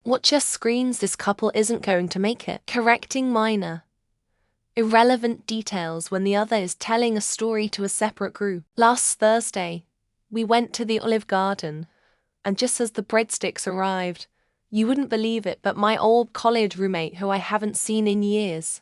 What just screams this couple isn't going to make it? Correcting minor, irrelevant details when the other is telling a story to a separate group. Last Thursday, we went to the Olive Garden, and just as the breadsticks arrived, you wouldn't believe it, but my old college roommate, who I haven't seen in years,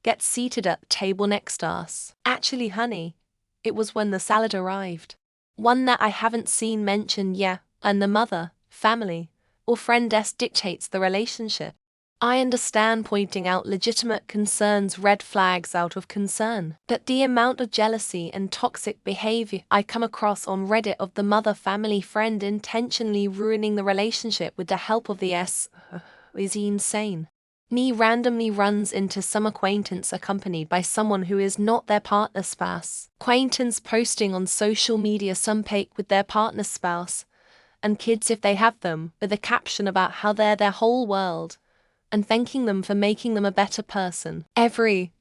gets seated at the table next to us. Actually, honey, it was when the salad arrived. One that I haven't seen mentioned yet, and the mother, family, or friendess dictates the relationship. I understand pointing out legitimate concerns, red flags out of concern, but the amount of jealousy and toxic behavior I come across on Reddit of the mother family friend intentionally ruining the relationship with the help of the is insane. Me randomly runs into some acquaintance accompanied by someone who is not their partner's spouse. Acquaintance posting on social media some pic with their partner's spouse, and kids if they have them, with a caption about how they're their whole world, and thanking them for making them a better person. Every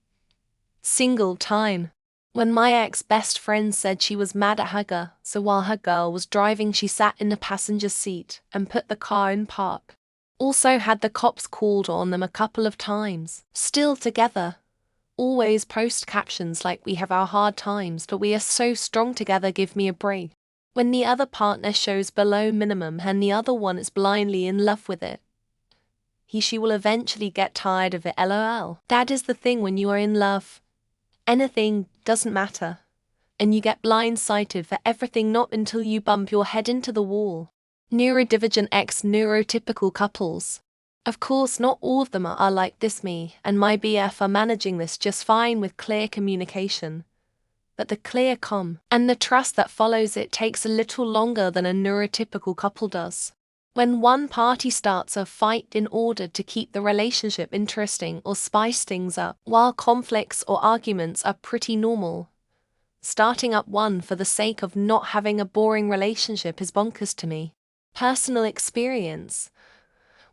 single time. When my ex-best friend said she was mad at her girl, so while her girl was driving she sat in the passenger seat and put the car in park. Also had the cops called on them a couple of times. Still together. Always post captions like we have our hard times but we are so strong together, give me a break. When the other partner shows below minimum and the other one is blindly in love with it, she will eventually get tired of it, lol. That is the thing when you are in love. Anything doesn't matter. And you get blindsided for everything, not until you bump your head into the wall. Neurodivergent X neurotypical couples. Of course not all of them are like this. Me and my BF are managing this just fine with clear communication. But the clear and the trust that follows it takes a little longer than a neurotypical couple does. When one party starts a fight in order to keep the relationship interesting or spice things up, while conflicts or arguments are pretty normal, starting up one for the sake of not having a boring relationship is bonkers to me. Personal experience.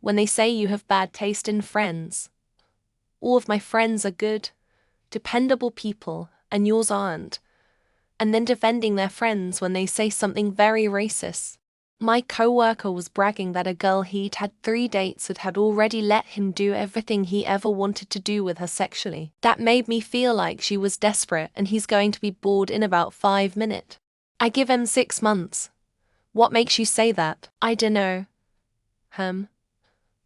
When they say you have bad taste in friends. All of my friends are good, dependable people, and yours aren't. And then defending their friends when they say something very racist. My coworker was bragging that a girl he'd had 3 dates that had already let him do everything he ever wanted to do with her sexually. That made me feel like she was desperate and he's going to be bored in about 5 minutes. I give him 6 months. What makes you say that? I dunno.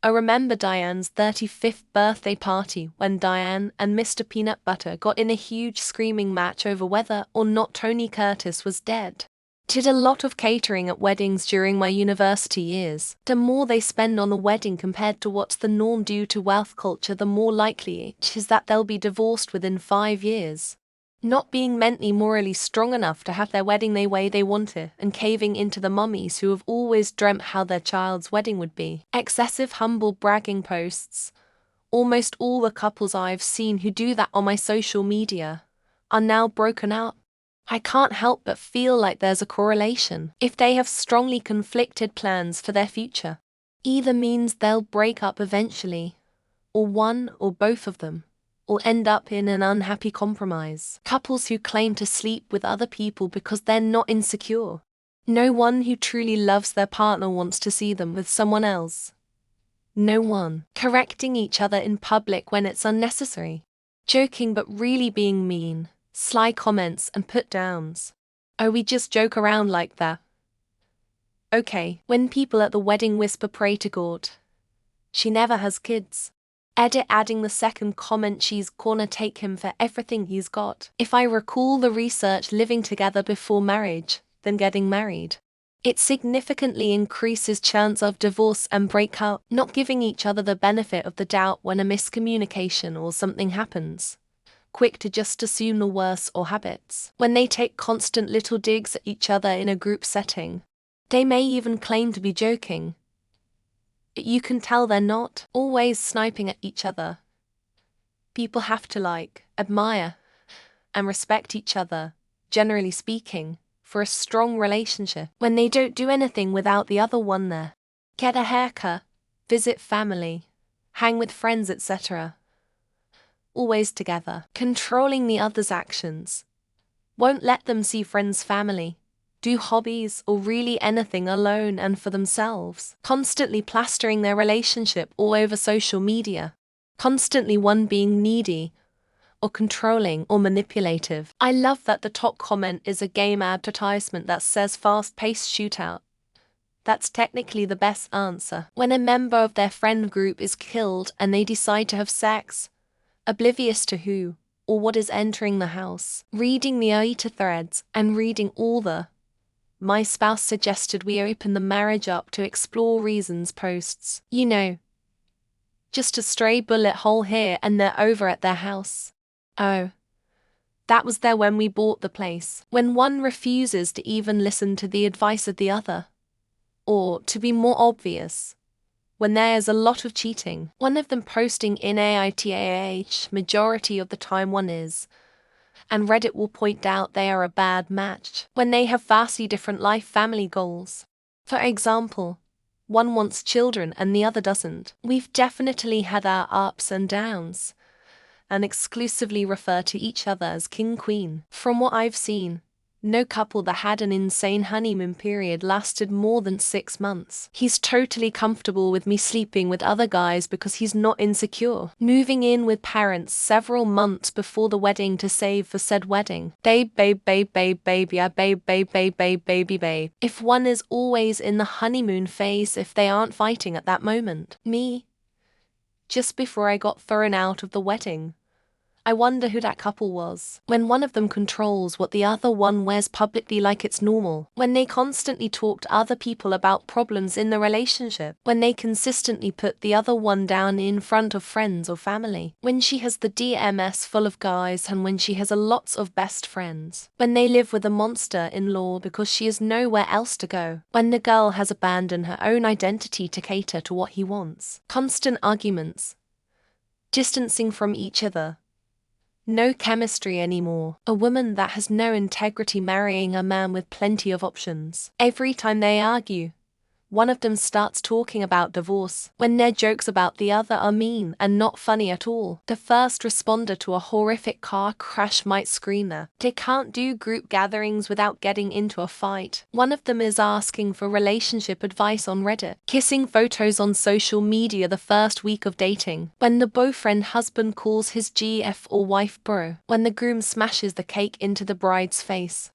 I remember Diane's 35th birthday party when Diane and Mr. Peanut Butter got in a huge screaming match over whether or not Tony Curtis was dead. Did a lot of catering at weddings during my university years. The more they spend on a wedding compared to what's the norm due to wealth culture, the more likely it is that they'll be divorced within 5 years. Not being mentally morally strong enough to have their wedding the way they want it, and caving into the mummies who have always dreamt how their child's wedding would be. Excessive humble bragging posts. Almost all the couples I've seen who do that on my social media are now broken up. I can't help but feel like there's a correlation. If they have strongly conflicted plans for their future, either means they'll break up eventually, or one or both of them, or end up in an unhappy compromise. Couples who claim to sleep with other people because they're not insecure. No one who truly loves their partner wants to see them with someone else. No one. Correcting each other in public when it's unnecessary. Joking but really being mean. Sly comments and put-downs. Oh, we just joke around like that. Okay, when people at the wedding whisper pray to God. She never has kids. Edit adding the second comment, she's gonna take him for everything he's got. If I recall the research, living together before marriage, then getting married, it significantly increases chance of divorce and breakup. Not giving each other the benefit of the doubt when a miscommunication or something happens. Quick to just assume the worst or habits. When they take constant little digs at each other in a group setting. They may even claim to be joking. You can tell they're not. Always sniping at each other. People have to admire, and respect each other, generally speaking, for a strong relationship. When they don't do anything without the other one there. Get a haircut, visit family, hang with friends, etc. Always together. Controlling the other's actions. Won't let them see friends, family, do hobbies, or really anything alone and for themselves, constantly plastering their relationship all over social media, constantly one being needy, or controlling or manipulative. I love that the top comment is a game advertisement that says fast-paced shootout. That's technically the best answer. When a member of their friend group is killed and they decide to have sex, oblivious to who or what is entering the house. Reading the RedditRandomThreads and reading all the "my spouse suggested we open the marriage up to explore reasons" posts. You know, just a stray bullet hole here and they're over at their house. Oh, that was there when we bought the place. When one refuses to even listen to the advice of the other. Or, to be more obvious, when there's a lot of cheating. One of them posting in AITAH, majority of the time one is, and Reddit will point out they are a bad match when they have vastly different life family goals. For example, one wants children and the other doesn't. We've definitely had our ups and downs, and exclusively refer to each other as king-queen. From what I've seen, no couple that had an insane honeymoon period lasted more than 6 months. He's totally comfortable with me sleeping with other guys because he's not insecure. Moving in with parents several months before the wedding to save for said wedding. Babe, babe, babe, babe, babe, yeah, babe, babe, babe, babe, baby, babe. If one is always in the honeymoon phase if they aren't fighting at that moment. Me? Just before I got thrown out of the wedding. I wonder who that couple was. When one of them controls what the other one wears publicly like it's normal. When they constantly talk to other people about problems in the relationship. When they consistently put the other one down in front of friends or family. When she has the DMS full of guys and when she has a lots of best friends. When they live with a monster-in-law because she has nowhere else to go. When the girl has abandoned her own identity to cater to what he wants. Constant arguments. Distancing from each other. No chemistry anymore. A woman that has no integrity marrying a man with plenty of options. Every time they argue, one of them starts talking about divorce, when their jokes about the other are mean and not funny at all. The first responder to a horrific car crash might scream there. They can't do group gatherings without getting into a fight. One of them is asking for relationship advice on Reddit. Kissing photos on social media the first week of dating. When the boyfriend husband calls his GF or wife bro. When the groom smashes the cake into the bride's face.